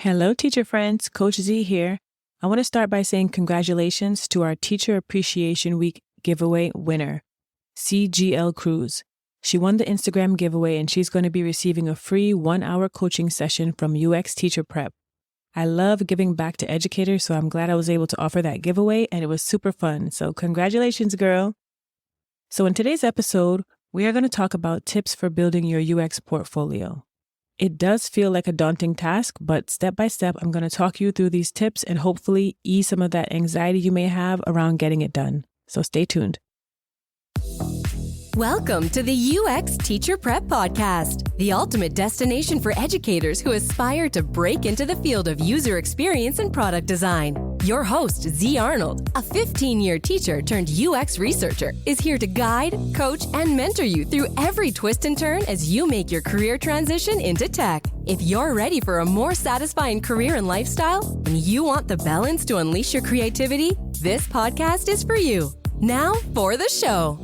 Hello, teacher friends. Coach Z here. I want to start by saying congratulations to our Teacher Appreciation Week giveaway winner, CGL Cruz. She won the Instagram giveaway and she's going to be receiving a free 1-hour coaching session from UX Teacher Prep. I love giving back to educators, so I'm glad I was able to offer that giveaway and it was super fun. So congratulations, girl. So in today's episode, we are going to talk about tips for building your UX portfolio. It does feel like a daunting task, but step by step, I'm going to talk you through these tips and hopefully ease some of that anxiety you may have around getting it done. So stay tuned. Welcome to the UX Teacher Prep Podcast, the ultimate destination for educators who aspire to break into the field of user experience and product design. Your host, Z Arnold, a 15-year teacher turned UX researcher, is here to guide, coach, and mentor you through every twist and turn as you make your career transition into tech. If you're ready for a more satisfying career and lifestyle, and you want the balance to unleash your creativity, this podcast is for you. Now for the show.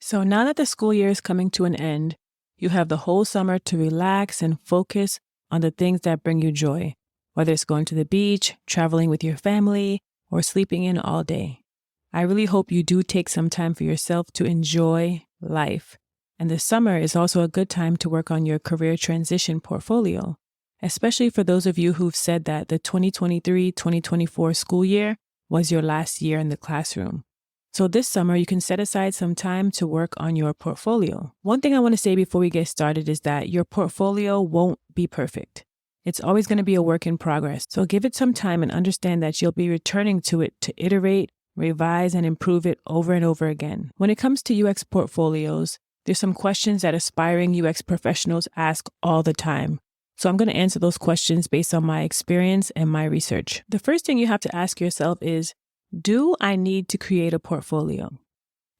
So now that the school year is coming to an end, you have the whole summer to relax and focus on the things that bring you joy, whether it's going to the beach, traveling with your family, or sleeping in all day. I really hope you do take some time for yourself to enjoy life. And the summer is also a good time to work on your career transition portfolio, especially for those of you who've said that the 2023-2024 school year was your last year in the classroom. So this summer, you can set aside some time to work on your portfolio. One thing I want to say before we get started is that your portfolio won't be perfect. It's always going to be a work in progress. So give it some time and understand that you'll be returning to it to iterate, revise, and improve it over and over again. When it comes to UX portfolios, there's some questions that aspiring UX professionals ask all the time. So I'm going to answer those questions based on my experience and my research. The first thing you have to ask yourself is, do I need to create a portfolio?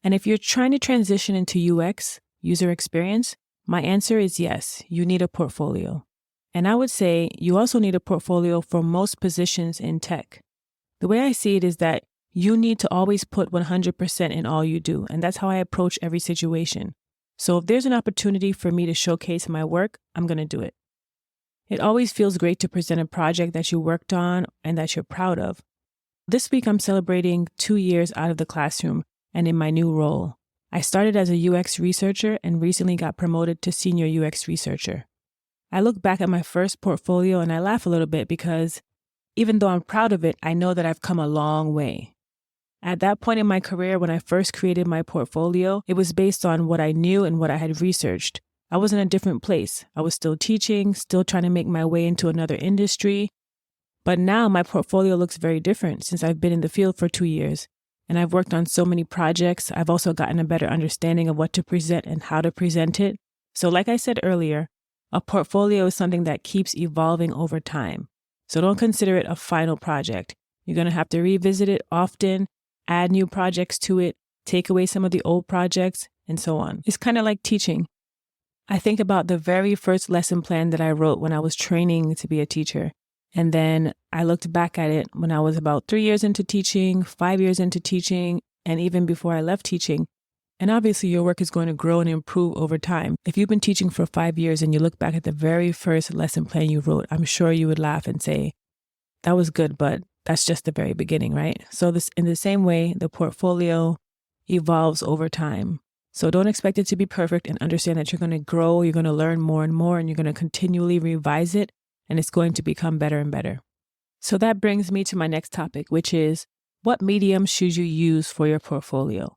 And if you're trying to transition into UX, user experience, my answer is yes, you need a portfolio. And I would say you also need a portfolio for most positions in tech. The way I see it is that you need to always put 100% in all you do. And that's how I approach every situation. So if there's an opportunity for me to showcase my work, I'm going to do it. It always feels great to present a project that you worked on and that you're proud of. This week, I'm celebrating 2 years out of the classroom and in my new role. I started as a UX researcher and recently got promoted to senior UX researcher. I look back at my first portfolio and I laugh a little bit because even though I'm proud of it, I know that I've come a long way. At that point in my career, when I first created my portfolio, it was based on what I knew and what I had researched. I was in a different place. I was still teaching, still trying to make my way into another industry. But now my portfolio looks very different since I've been in the field for 2 years. And I've worked on so many projects. I've also gotten a better understanding of what to present and how to present it. So like I said earlier, a portfolio is something that keeps evolving over time. So don't consider it a final project. You're going to have to revisit it often, add new projects to it, take away some of the old projects, and so on. It's kind of like teaching. I think about the very first lesson plan that I wrote when I was training to be a teacher. And then I looked back at it when I was about 3 years into teaching, 5 years into teaching, and even before I left teaching. And obviously your work is going to grow and improve over time. If you've been teaching for 5 years and you look back at the very first lesson plan you wrote, I'm sure you would laugh and say, that was good, but that's just the very beginning, right? So this, in the same way, the portfolio evolves over time. So don't expect it to be perfect and understand that you're going to grow, you're going to learn more and more, and you're going to continually revise it. And it's going to become better and better. So that brings me to my next topic, which is what medium should you use for your portfolio?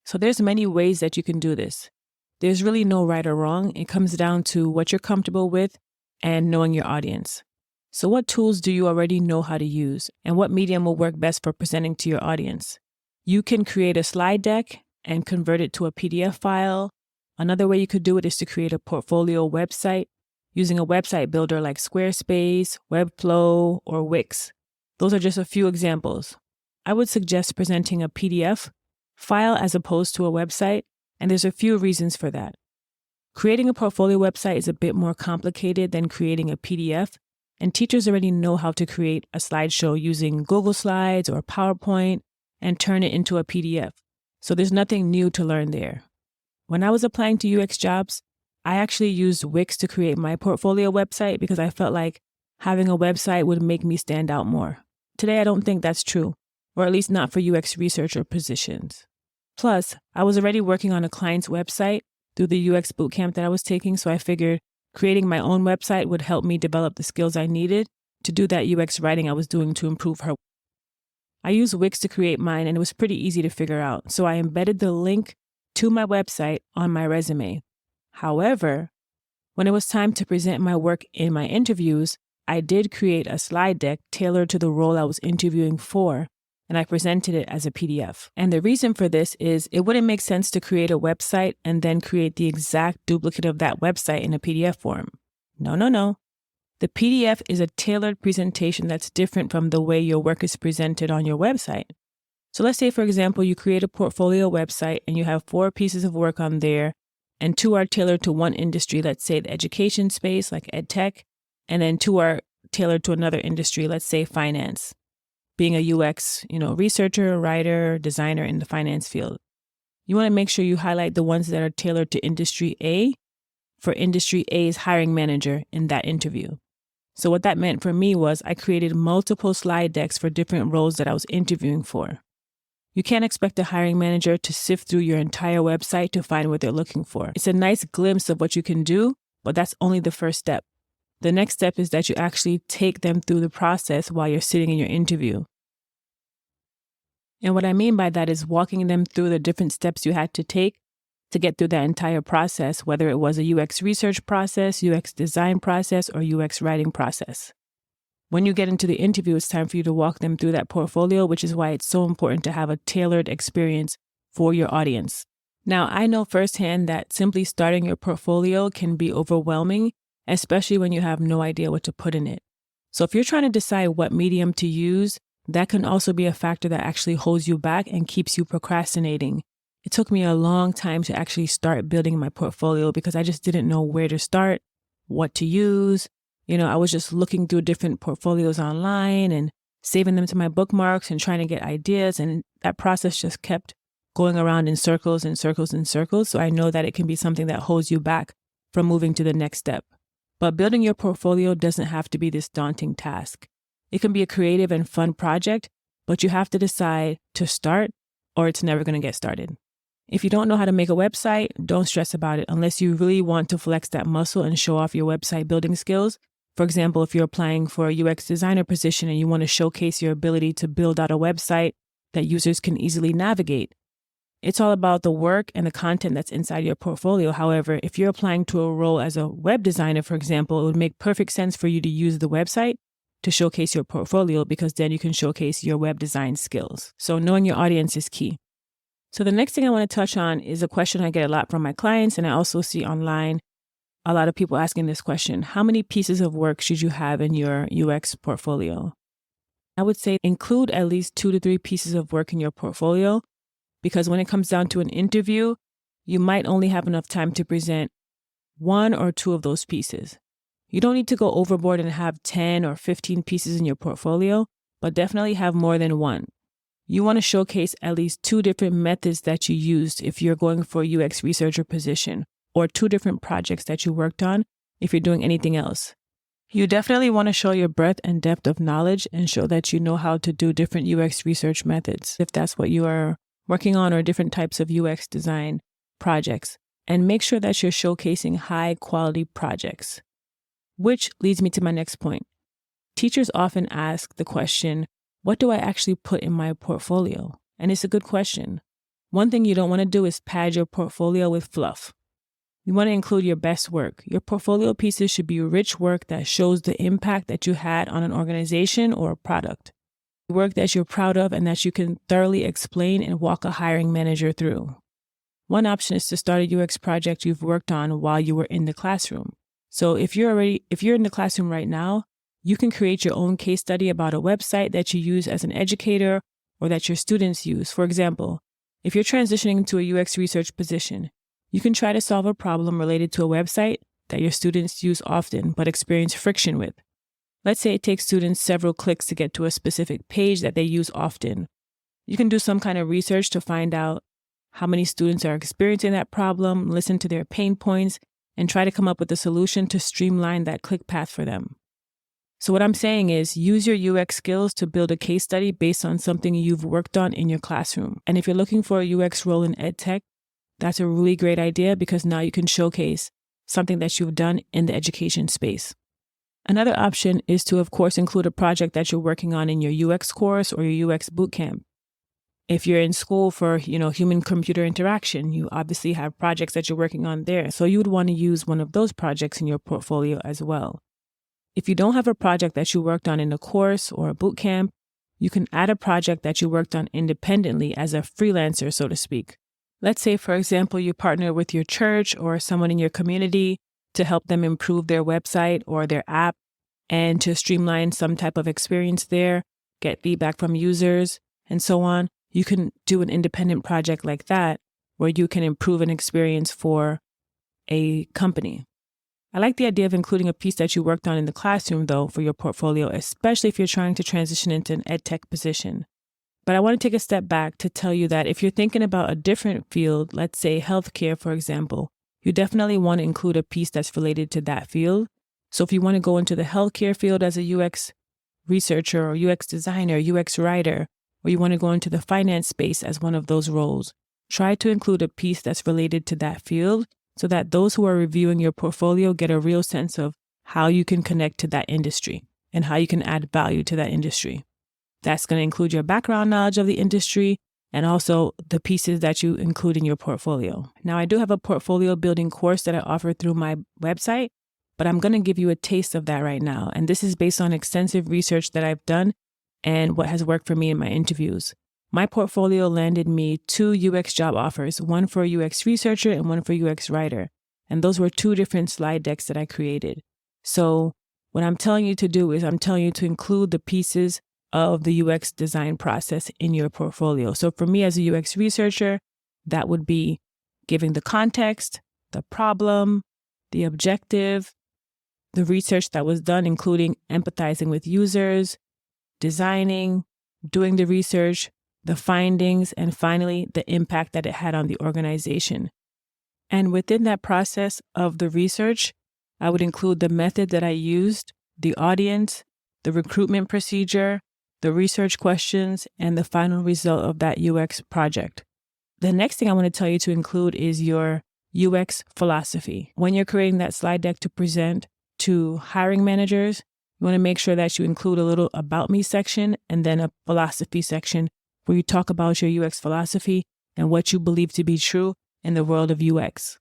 So there's many ways that you can do this. There's really no right or wrong. It comes down to what you're comfortable with and knowing your audience. So what tools do you already know how to use and what medium will work best for presenting to your audience? You can create a slide deck and convert it to a PDF file. Another way you could do it is to create a portfolio website using a website builder like Squarespace, Webflow, or Wix. Those are just a few examples. I would suggest presenting a PDF file as opposed to a website, and there's a few reasons for that. Creating a portfolio website is a bit more complicated than creating a PDF, and teachers already know how to create a slideshow using Google Slides or PowerPoint and turn it into a PDF. So there's nothing new to learn there. When I was applying to UX jobs, I actually used Wix to create my portfolio website because I felt like having a website would make me stand out more. Today, I don't think that's true, or at least not for UX researcher positions. Plus, I was already working on a client's website through the UX bootcamp that I was taking, so I figured creating my own website would help me develop the skills I needed to do that UX writing I was doing to improve her. I used Wix to create mine, and it was pretty easy to figure out, so I embedded the link to my website on my resume. However, when it was time to present my work in my interviews, I did create a slide deck tailored to the role I was interviewing for, and I presented it as a PDF. And the reason for this is it wouldn't make sense to create a website and then create the exact duplicate of that website in a PDF form. No. The PDF is a tailored presentation that's different from the way your work is presented on your website. So let's say, for example, you create a portfolio website and you have 4 pieces of work on there, and 2 are tailored to one industry, let's say the education space, like ed tech, and then 2 are tailored to another industry, let's say finance, being a UX, researcher, writer, designer in the finance field. You want to make sure you highlight the ones that are tailored to industry A for industry A's hiring manager in that interview. So what that meant for me was I created multiple slide decks for different roles that I was interviewing for. You can't expect a hiring manager to sift through your entire website to find what they're looking for. It's a nice glimpse of what you can do, but that's only the first step. The next step is that you actually take them through the process while you're sitting in your interview. And what I mean by that is walking them through the different steps you had to take to get through that entire process, whether it was a UX research process, UX design process, or UX writing process. When you get into the interview, it's time for you to walk them through that portfolio, which is why it's so important to have a tailored experience for your audience. Now, I know firsthand that simply starting your portfolio can be overwhelming, especially when you have no idea what to put in it. So if you're trying to decide what medium to use, that can also be a factor that actually holds you back and keeps you procrastinating. It took me a long time to actually start building my portfolio because I just didn't know where to start, what to use. I was just looking through different portfolios online and saving them to my bookmarks and trying to get ideas. And that process just kept going around in circles and circles and circles. So I know that it can be something that holds you back from moving to the next step. But building your portfolio doesn't have to be this daunting task. It can be a creative and fun project, but you have to decide to start or it's never going to get started. If you don't know how to make a website, don't stress about it unless you really want to flex that muscle and show off your website building skills. For example, if you're applying for a UX designer position and you want to showcase your ability to build out a website that users can easily navigate. It's all about the work and the content that's inside your portfolio. However, if you're applying to a role as a web designer, for example, it would make perfect sense for you to use the website to showcase your portfolio because then you can showcase your web design skills. So knowing your audience is key. So the next thing I want to touch on is a question I get a lot from my clients, and I also see online a lot of people asking this question. How many pieces of work should you have in your UX portfolio? I would say include at least 2 to 3 pieces of work in your portfolio because when it comes down to an interview, you might only have enough time to present 1 or 2 of those pieces. You don't need to go overboard and have 10 or 15 pieces in your portfolio, but definitely have more than 1. You want to showcase at least 2 different methods that you used if you're going for a UX researcher position, or 2 different projects that you worked on if you're doing anything else. You definitely want to show your breadth and depth of knowledge and show that you know how to do different UX research methods, if that's what you are working on, or different types of UX design projects. And make sure that you're showcasing high quality projects. Which leads me to my next point. Teachers often ask the question, what do I actually put in my portfolio? And it's a good question. One thing you don't want to do is pad your portfolio with fluff. You want to include your best work. Your portfolio pieces should be rich work that shows the impact that you had on an organization or a product. Work that you're proud of and that you can thoroughly explain and walk a hiring manager through. One option is to start a UX project you've worked on while you were in the classroom. So if you're in the classroom right now, you can create your own case study about a website that you use as an educator or that your students use. For example, if you're transitioning to a UX research position, you can try to solve a problem related to a website that your students use often but experience friction with. Let's say it takes students several clicks to get to a specific page that they use often. You can do some kind of research to find out how many students are experiencing that problem, listen to their pain points, and try to come up with a solution to streamline that click path for them. So what I'm saying is use your UX skills to build a case study based on something you've worked on in your classroom. And if you're looking for a UX role in EdTech, that's a really great idea because now you can showcase something that you've done in the education space. Another option is to, of course, include a project that you're working on in your UX course or your UX bootcamp. If you're in school for, human-computer interaction, you obviously have projects that you're working on there. So you would want to use one of those projects in your portfolio as well. If you don't have a project that you worked on in a course or a bootcamp, you can add a project that you worked on independently as a freelancer, so to speak. Let's say, for example, you partner with your church or someone in your community to help them improve their website or their app and to streamline some type of experience there, get feedback from users, and so on. You can do an independent project like that where you can improve an experience for a company. I like the idea of including a piece that you worked on in the classroom, though, for your portfolio, especially if you're trying to transition into an EdTech position. But I want to take a step back to tell you that if you're thinking about a different field, let's say healthcare, for example, you definitely want to include a piece that's related to that field. So if you want to go into the healthcare field as a UX researcher or UX designer, UX writer, or you want to go into the finance space as one of those roles, try to include a piece that's related to that field so that those who are reviewing your portfolio get a real sense of how you can connect to that industry and how you can add value to that industry. That's going to include your background knowledge of the industry and also the pieces that you include in your portfolio. Now, I do have a portfolio building course that I offer through my website, but I'm going to give you a taste of that right now. And this is based on extensive research that I've done and what has worked for me in my interviews. My portfolio landed me 2 UX job offers, one for a UX researcher and one for a UX writer. And those were 2 different slide decks that I created. So what I'm telling you to do is I'm telling you to include the pieces of the UX design process in your portfolio. So for me as a UX researcher, that would be giving the context, the problem, the objective, the research that was done, including empathizing with users, designing, doing the research, the findings, and finally, the impact that it had on the organization. And within that process of the research, I would include the method that I used, the audience, the recruitment procedure, the research questions, and the final result of that UX project. The next thing I want to tell you to include is your UX philosophy. When you're creating that slide deck to present to hiring managers, you want to make sure that you include a little about me section and then a philosophy section where you talk about your UX philosophy and what you believe to be true in the world of UX.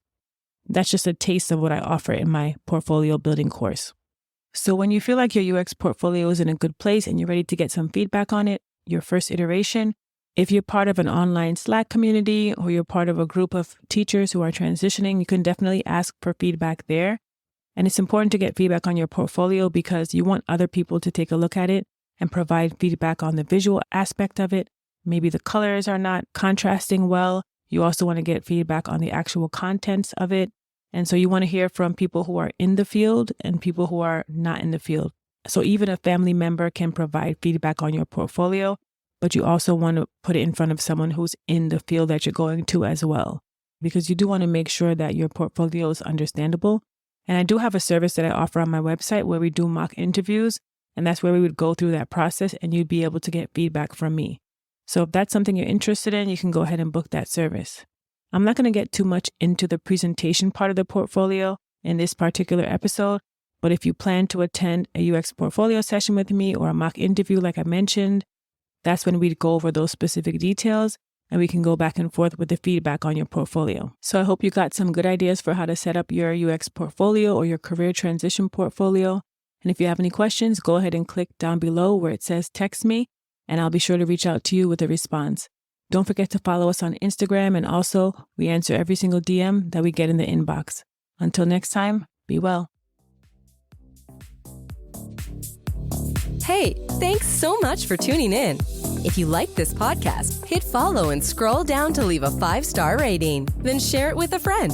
That's just a taste of what I offer in my portfolio building course. So when you feel like your UX portfolio is in a good place and you're ready to get some feedback on it, your first iteration, if you're part of an online Slack community or you're part of a group of teachers who are transitioning, you can definitely ask for feedback there. And it's important to get feedback on your portfolio because you want other people to take a look at it and provide feedback on the visual aspect of it. Maybe the colors are not contrasting well. You also want to get feedback on the actual contents of it. And so you want to hear from people who are in the field and people who are not in the field. So even a family member can provide feedback on your portfolio, but you also want to put it in front of someone who's in the field that you're going to as well, because you do want to make sure that your portfolio is understandable. And I do have a service that I offer on my website where we do mock interviews, and that's where we would go through that process and you'd be able to get feedback from me. So if that's something you're interested in, you can go ahead and book that service. I'm not going to get too much into the presentation part of the portfolio in this particular episode, but if you plan to attend a UX portfolio session with me or a mock interview like I mentioned, that's when we'd go over those specific details and we can go back and forth with the feedback on your portfolio. So I hope you got some good ideas for how to set up your UX portfolio or your career transition portfolio. And if you have any questions, go ahead and click down below where it says text me, and I'll be sure to reach out to you with a response. Don't forget to follow us on Instagram, and also we answer every single DM that we get in the inbox. Until next time, be well. Hey, thanks so much for tuning in. If you like this podcast, hit follow and scroll down to leave a 5-star rating. Then share it with a friend.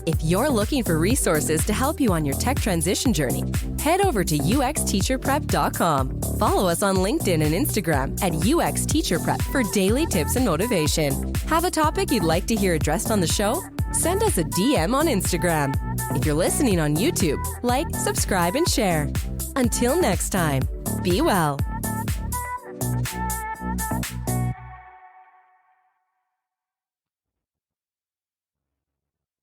If you're looking for resources to help you on your tech transition journey, head over to uxteacherprep.com. Follow us on LinkedIn and Instagram at uxteacherprep for daily tips and motivation. Have a topic you'd like to hear addressed on the show? Send us a DM on Instagram. If you're listening on YouTube, like, subscribe, and share. Until next time, be well.